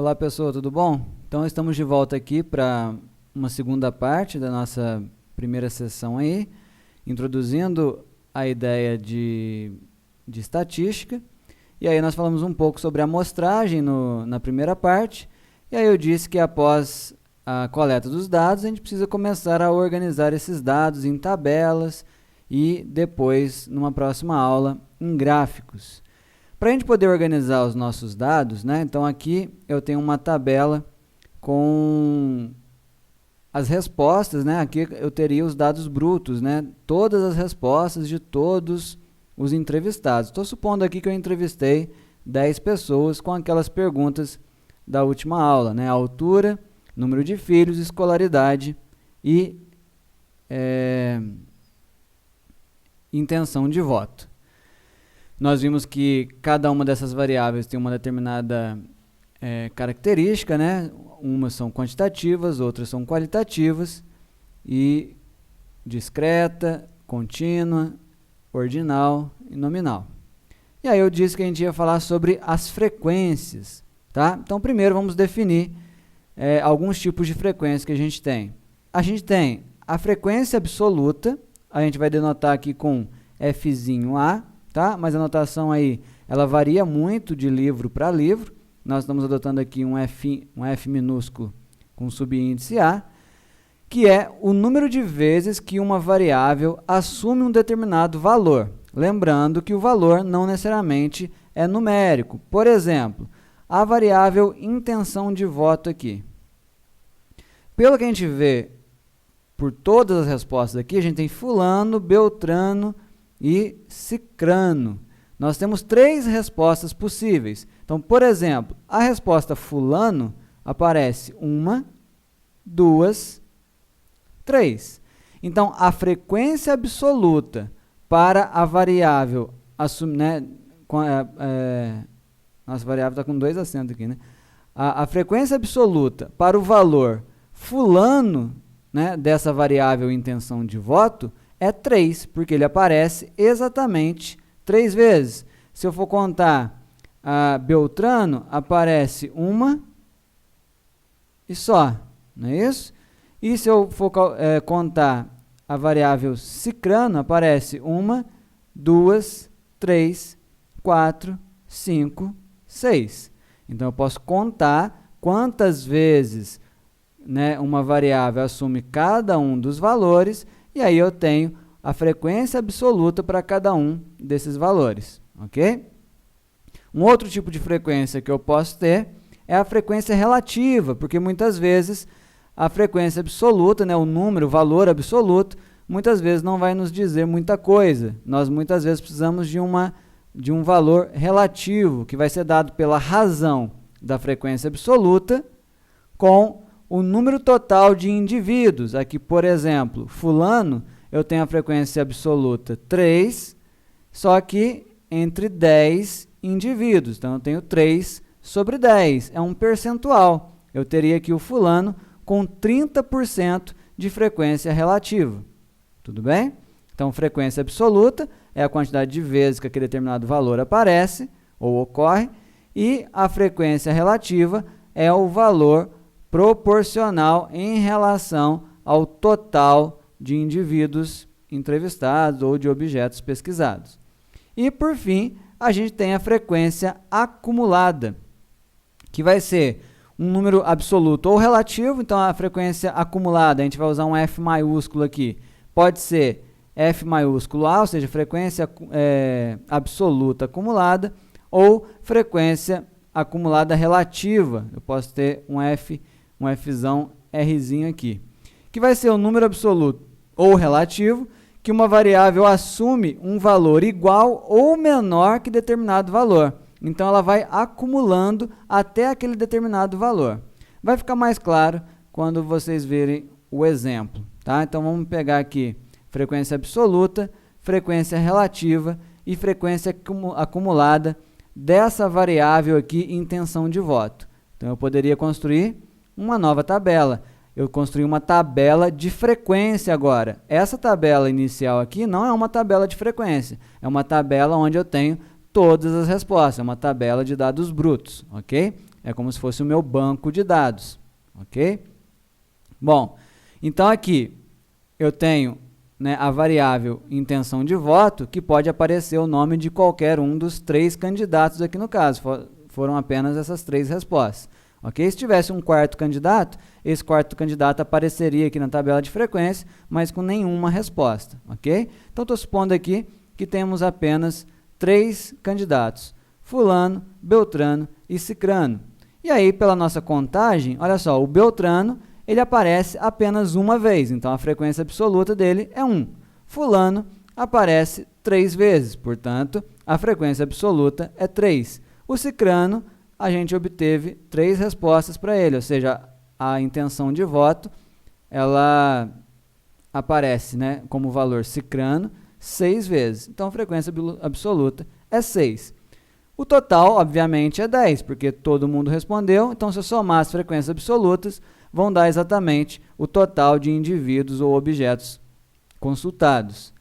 Olá pessoal, tudo bom? Então estamos de volta aqui para uma segunda parte da nossa primeira sessão aí, introduzindo a ideia de estatística. E aí nós falamos um pouco sobre a amostragem na primeira parte, e aí eu disse que após a coleta dos dados, a gente precisa começar a organizar esses dados em tabelas e depois, numa próxima aula, em gráficos. Para a gente poder organizar os nossos dados, né? Então aqui eu tenho uma tabela com as respostas, né? Aqui eu teria os dados brutos, né? Todas as respostas de todos os entrevistados. Estou supondo aqui que eu entrevistei 10 pessoas com aquelas perguntas da última aula, né? Altura, número de filhos, escolaridade e intenção de voto. Nós vimos que cada uma dessas variáveis tem uma determinada característica, né? Umas são quantitativas, outras são qualitativas, e discreta, contínua, ordinal e nominal. E aí eu disse que a gente ia falar sobre as frequências, tá? Então primeiro vamos definir alguns tipos de frequência que a gente tem. A gente tem a frequência absoluta, a gente vai denotar aqui com Fzinho A, tá? Mas a notação aí, ela varia muito de livro para livro. Nós estamos adotando aqui um F minúsculo com subíndice A, que é o número de vezes que uma variável assume um determinado valor. Lembrando que o valor não necessariamente é numérico. Por exemplo, a variável intenção de voto aqui. Pelo que a gente vê por todas as respostas aqui, a gente tem fulano, beltrano e cicrano. Nós temos 3 respostas possíveis. Então, por exemplo, a resposta fulano aparece 1, 2, 3. Então, a frequência absoluta para a variável nossa variável está com 2 acentos aqui, né? A frequência absoluta para o valor fulano, né, dessa variável intenção de voto é 3, porque ele aparece exatamente 3 vezes. Se eu for contar a Beltrano, aparece 1 e só, não é isso? E se eu for contar a variável Cicrano, aparece 1, 2, 3, 4, 5, 6. Então eu posso contar quantas vezes, né, uma variável assume cada um dos valores, e aí eu tenho a frequência absoluta para cada um desses valores, ok? Um outro tipo de frequência que eu posso ter é a frequência relativa, porque muitas vezes a frequência absoluta, né, o número, o valor absoluto, muitas vezes não vai nos dizer muita coisa. Nós muitas vezes precisamos de um valor relativo, que vai ser dado pela razão da frequência absoluta com o número total de indivíduos. Aqui, por exemplo, fulano, eu tenho a frequência absoluta 3, só que entre 10 indivíduos. Então, eu tenho 3 sobre 10. É um percentual. Eu teria aqui o fulano com 30% de frequência relativa. Tudo bem? Então, frequência absoluta é a quantidade de vezes que aquele determinado valor aparece ou ocorre, e a frequência relativa é o valor proporcional em relação ao total de indivíduos entrevistados ou de objetos pesquisados. E, por fim, a gente tem a frequência acumulada, que vai ser um número absoluto ou relativo. Então, a frequência acumulada, a gente vai usar um F maiúsculo aqui, pode ser F maiúsculo A, ou seja, frequência absoluta acumulada, ou frequência acumulada relativa. Eu posso ter um Fzão Rzinho aqui, que vai ser o número absoluto ou relativo que uma variável assume um valor igual ou menor que determinado valor. Então, ela vai acumulando até aquele determinado valor. Vai ficar mais claro quando vocês verem o exemplo, tá? Então, vamos pegar aqui frequência absoluta, frequência relativa e frequência acumulada dessa variável aqui, intenção de voto. Então, eu poderia construir uma nova tabela. Eu construí uma tabela de frequência agora. Essa tabela inicial aqui não é uma tabela de frequência, é uma tabela onde eu tenho todas as respostas, é uma tabela de dados brutos, ok? É como se fosse o meu banco de dados, ok? Bom, então aqui eu tenho, né, a variável intenção de voto, que pode aparecer o nome de qualquer um dos 3 candidatos aqui no caso. Foram apenas essas 3 respostas. Ok? Se tivesse um quarto candidato, esse quarto candidato apareceria aqui na tabela de frequência, mas com nenhuma resposta. Ok? Então, estou supondo aqui que temos apenas 3 candidatos: fulano, beltrano e cicrano. E aí, pela nossa contagem, olha só, o beltrano ele aparece apenas uma vez, então a frequência absoluta dele é 1. Fulano aparece 3 vezes, portanto, a frequência absoluta é 3. O cicrano, a gente obteve 3 respostas para ele, ou seja, a intenção de voto, ela aparece, né, como valor cicrano 6 vezes. Então, a frequência absoluta é 6. O total, obviamente, é 10, porque todo mundo respondeu. Então, se eu somar as frequências absolutas, vão dar exatamente o total de indivíduos ou objetos consultados.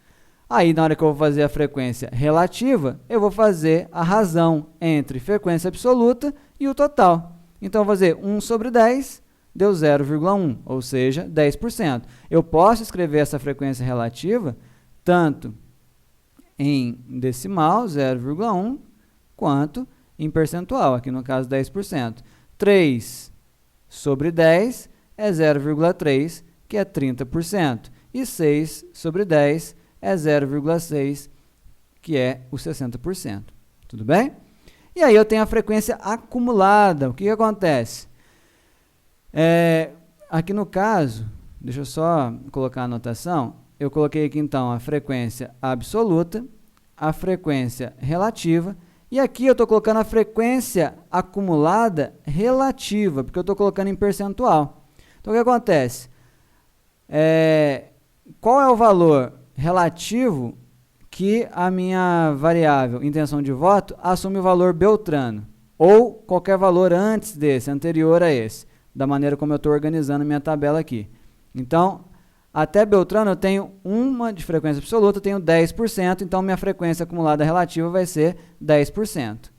Aí, na hora que eu vou fazer a frequência relativa, eu vou fazer a razão entre frequência absoluta e o total. Então, eu vou fazer 1 sobre 10, deu 0,1, ou seja, 10%. Eu posso escrever essa frequência relativa tanto em decimal, 0,1, quanto em percentual, aqui no caso 10%. 3 sobre 10 é 0,3, que é 30%. E 6 sobre 10 é 0,6, que é o 60%. Tudo bem? E aí eu tenho a frequência acumulada. O que acontece? Aqui no caso, deixa eu só colocar a anotação. Eu coloquei aqui então a frequência absoluta, a frequência relativa, e aqui eu estou colocando a frequência acumulada relativa, porque eu estou colocando em percentual. Então, o que acontece? Qual é o valor relativo que a minha variável intenção de voto assume o valor beltrano? Ou qualquer valor antes desse, anterior a esse, da maneira como eu estou organizando a minha tabela aqui. Então, até beltrano eu tenho uma de frequência absoluta, eu tenho 10%, então minha frequência acumulada relativa vai ser 10%.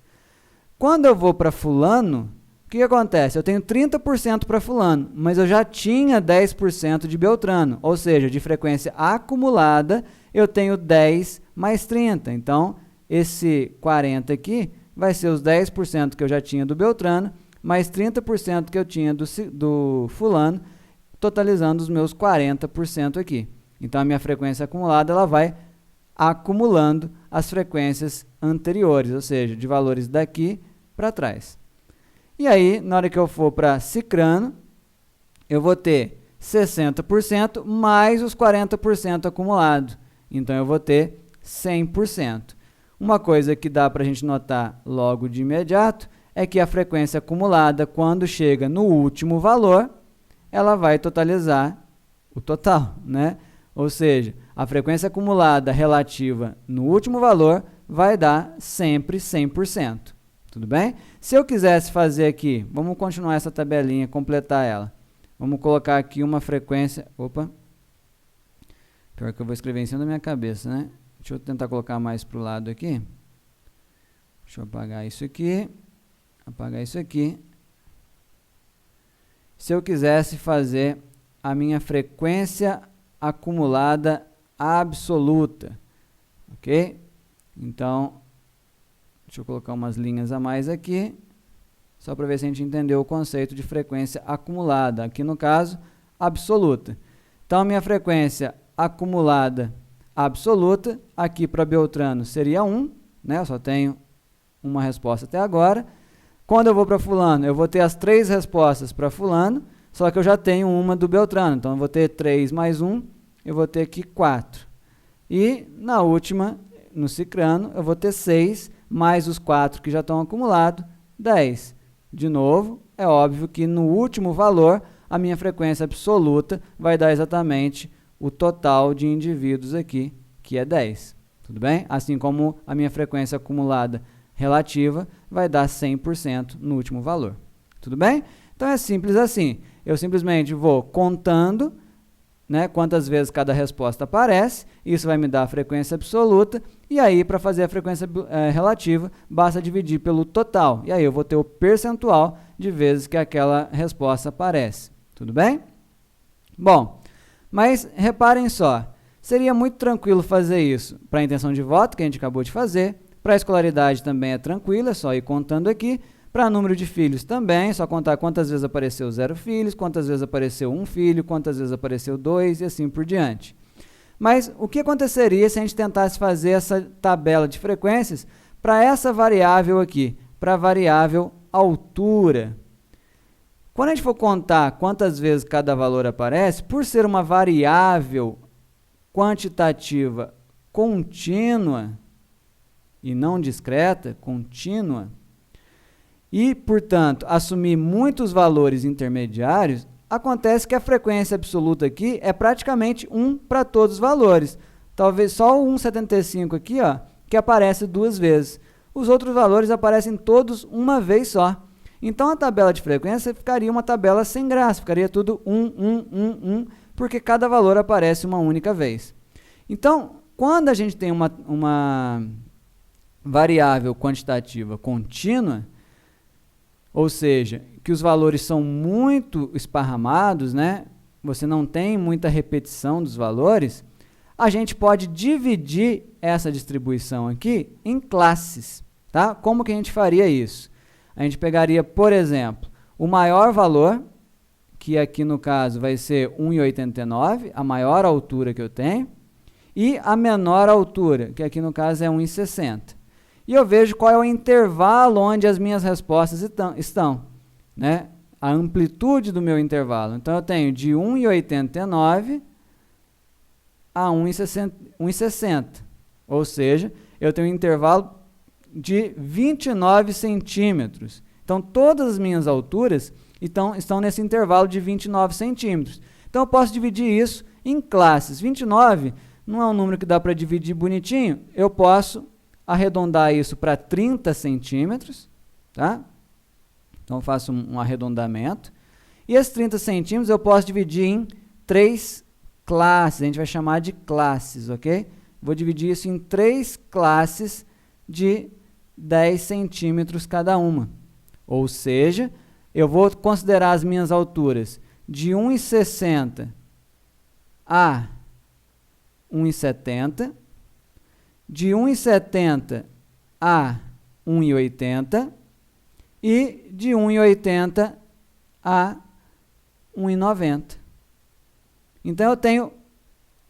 Quando eu vou para fulano, o que acontece? Eu tenho 30% para fulano, mas eu já tinha 10% de beltrano, ou seja, de frequência acumulada, eu tenho 10 mais 30. Então, esse 40 aqui vai ser os 10% que eu já tinha do beltrano, mais 30% que eu tinha do fulano, totalizando os meus 40% aqui. Então, a minha frequência acumulada ela vai acumulando as frequências anteriores, ou seja, de valores daqui para trás. E aí, na hora que eu for para cicrano, eu vou ter 60% mais os 40% acumulado. Então, eu vou ter 100%. Uma coisa que dá para a gente notar logo de imediato é que a frequência acumulada, quando chega no último valor, ela vai totalizar o total, né? Ou seja, a frequência acumulada relativa no último valor vai dar sempre 100%. Tudo bem? Se eu quisesse fazer aqui, vamos continuar essa tabelinha, completar ela. Vamos colocar aqui uma frequência... Opa! Pior que eu vou escrever em cima da minha cabeça, né? Deixa eu tentar colocar mais para o lado aqui. Deixa eu apagar isso aqui. Apagar isso aqui. Se eu quisesse fazer a minha frequência acumulada absoluta, ok? Então, deixa eu colocar umas linhas a mais aqui, só para ver se a gente entendeu o conceito de frequência acumulada, aqui no caso, absoluta. Então, a minha frequência acumulada absoluta, aqui para beltrano seria 1, né? Eu só tenho uma resposta até agora. Quando eu vou para fulano, eu vou ter as 3 respostas para fulano, só que eu já tenho uma do beltrano. Então, eu vou ter 3 mais 1, eu vou ter aqui 4. E na última, no cicrano, eu vou ter 6 mais os 4 que já estão acumulados, 10. De novo, é óbvio que no último valor, a minha frequência absoluta vai dar exatamente o total de indivíduos aqui, que é 10. Tudo bem? Assim como a minha frequência acumulada relativa vai dar 100% no último valor. Tudo bem? Então, é simples assim. Eu simplesmente vou contando né, quantas vezes cada resposta aparece, isso vai me dar a frequência absoluta, e aí para fazer a frequência relativa, basta dividir pelo total, e aí eu vou ter o percentual de vezes que aquela resposta aparece. Tudo bem? Bom, mas reparem só, seria muito tranquilo fazer isso para a intenção de voto, que a gente acabou de fazer, para a escolaridade também é tranquilo, é só ir contando aqui. Para número de filhos também, só contar quantas vezes apareceu 0 filhos, quantas vezes apareceu 1 filho, quantas vezes apareceu 2 e assim por diante. Mas o que aconteceria se a gente tentasse fazer essa tabela de frequências para essa variável aqui, para a variável altura? Quando a gente for contar quantas vezes cada valor aparece, por ser uma variável quantitativa contínua e não discreta, contínua, e, portanto, assumir muitos valores intermediários, acontece que a frequência absoluta aqui é praticamente 1 para todos os valores. Talvez só o 1,75 aqui, ó, que aparece 2 vezes. Os outros valores aparecem todos uma vez só. Então, a tabela de frequência ficaria uma tabela sem graça, ficaria tudo 1, 1, 1, 1, porque cada valor aparece uma única vez. Então, quando a gente tem uma variável quantitativa contínua, ou seja, que os valores são muito esparramados, né? Você não tem muita repetição dos valores, a gente pode dividir essa distribuição aqui em classes, tá? Como que a gente faria isso? A gente pegaria, por exemplo, o maior valor, que aqui no caso vai ser 1,89, a maior altura que eu tenho, e a menor altura, que aqui no caso é 1,60. E eu vejo qual é o intervalo onde as minhas respostas estão, né? A amplitude do meu intervalo. Então, eu tenho de 1,89 a 1,60. Ou seja, eu tenho um intervalo de 29 centímetros. Então, todas as minhas alturas estão nesse intervalo de 29 centímetros. Então, eu posso dividir isso em classes. 29 não é um número que dá para dividir bonitinho. Eu posso arredondar isso para 30 centímetros, tá? Então, eu faço um arredondamento. E esses 30 centímetros eu posso dividir em 3 classes. A gente vai chamar de classes, ok? Vou dividir isso em 3 classes de 10 centímetros cada uma. Ou seja, eu vou considerar as minhas alturas de 1,60 a 1,70, de 1,70 a 1,80 e de 1,80 a 1,90. Então, eu tenho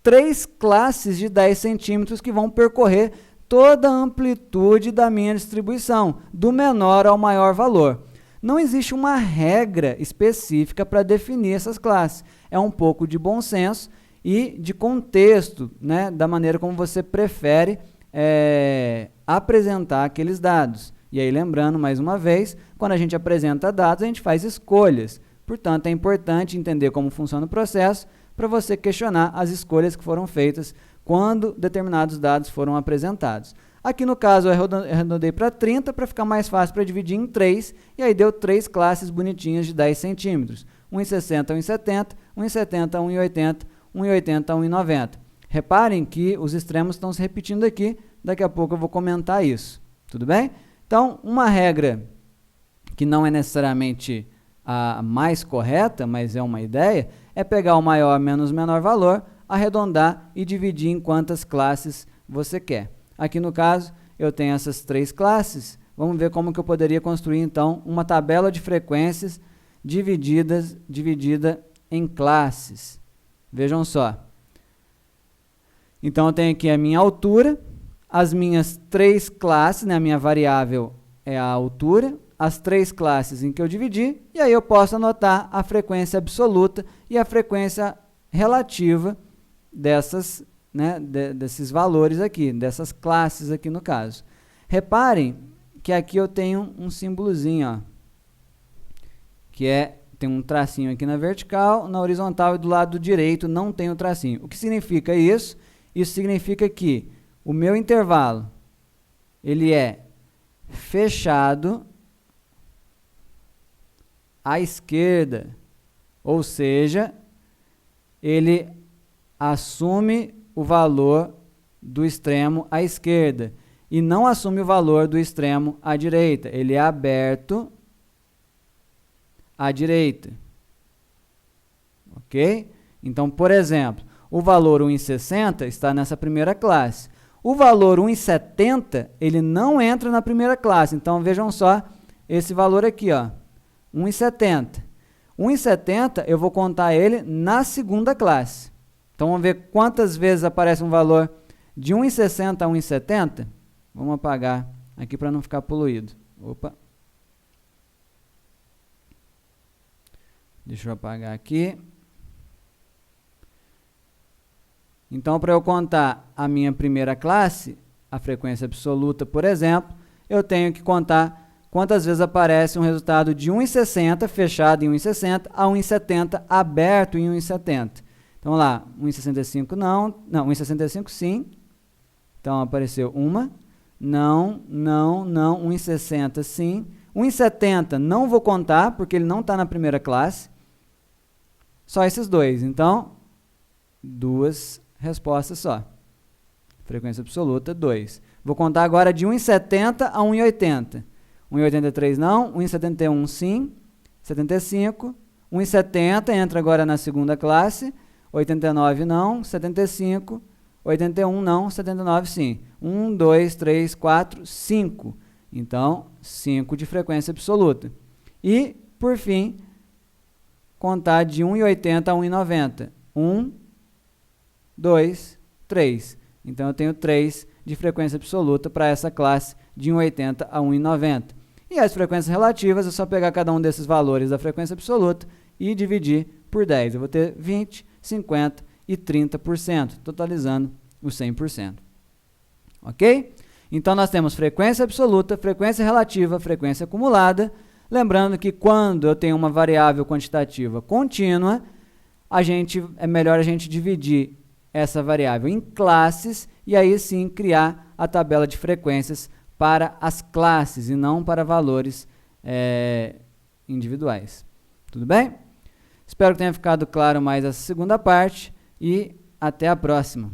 3 classes de 10 centímetros que vão percorrer toda a amplitude da minha distribuição, do menor ao maior valor. Não existe uma regra específica para definir essas classes. É um pouco de bom senso e de contexto, né, da maneira como você prefere apresentar aqueles dados. E aí, lembrando, mais uma vez, quando a gente apresenta dados, a gente faz escolhas. Portanto, é importante entender como funciona o processo para você questionar as escolhas que foram feitas quando determinados dados foram apresentados. Aqui no caso, eu arredondei para 30 para ficar mais fácil para dividir em 3, e aí deu 3 classes bonitinhas de 10 centímetros. 1,60 a 1,70, 1,70 a 1,80, 1,80 a 1,90. Reparem que os extremos estão se repetindo aqui, daqui a pouco eu vou comentar isso. Tudo bem? Então, uma regra que não é necessariamente a mais correta, mas é uma ideia, é pegar o maior menos o menor valor, arredondar e dividir em quantas classes você quer. Aqui no caso, eu tenho essas 3 classes. Vamos ver como que eu poderia construir, então, uma tabela de frequências dividida em classes. Vejam só. Então, eu tenho aqui a minha altura, as minhas 3 classes, né? A minha variável é a altura, as 3 classes em que eu dividi, e aí eu posso anotar a frequência absoluta e a frequência relativa dessas, né, desses valores aqui, dessas classes aqui no caso. Reparem que aqui eu tenho um símbolozinho, ó, que tem um tracinho aqui na vertical, na horizontal e do lado direito não tem o tracinho. O que significa isso? Isso significa que o meu intervalo, ele é fechado à esquerda, ou seja, ele assume o valor do extremo à esquerda e não assume o valor do extremo à direita. Ele é aberto à direita. Ok? Então, por exemplo, o valor 1,60 está nessa primeira classe. O valor 1,70, ele não entra na primeira classe. Então, vejam só esse valor aqui, ó, 1,70. 1,70 eu vou contar ele na segunda classe. Então, vamos ver quantas vezes aparece um valor de 1,60 a 1,70. Vamos apagar aqui para não ficar poluído. Opa. Deixa eu apagar aqui. Então, para eu contar a minha primeira classe, a frequência absoluta, por exemplo, eu tenho que contar quantas vezes aparece um resultado de 1,60 fechado em 1,60 a 1,70 aberto em 1,70. Então, vamos lá, 1,65 não, 1,65 sim. Então, apareceu uma, não, 1,60 sim. 1,70 não vou contar, porque ele não está na primeira classe. Só esses dois. Então, duas respostas só. Frequência absoluta, 2. Vou contar agora de 1,70 a 1,80. 1,83 não, 1,71 sim, 75, 1,70 entra agora na segunda classe, 89 não, 75, 81 não, 79 sim. 1, 2, 3, 4, 5. Então, 5 de frequência absoluta. E, por fim, contar de 1,80 a 1,90. 1, 2, 3. Então, eu tenho 3 de frequência absoluta para essa classe de 1,80 a 1,90. E as frequências relativas, é só pegar cada um desses valores da frequência absoluta e dividir por 10. Eu vou ter 20, 50 e 30%, totalizando os 100%. Ok? Então, nós temos frequência absoluta, frequência relativa, frequência acumulada. Lembrando que quando eu tenho uma variável quantitativa contínua, é melhor a gente dividir essa variável em classes e aí sim criar a tabela de frequências para as classes e não para valores individuais. Tudo bem? Espero que tenha ficado claro mais essa segunda parte e até a próxima.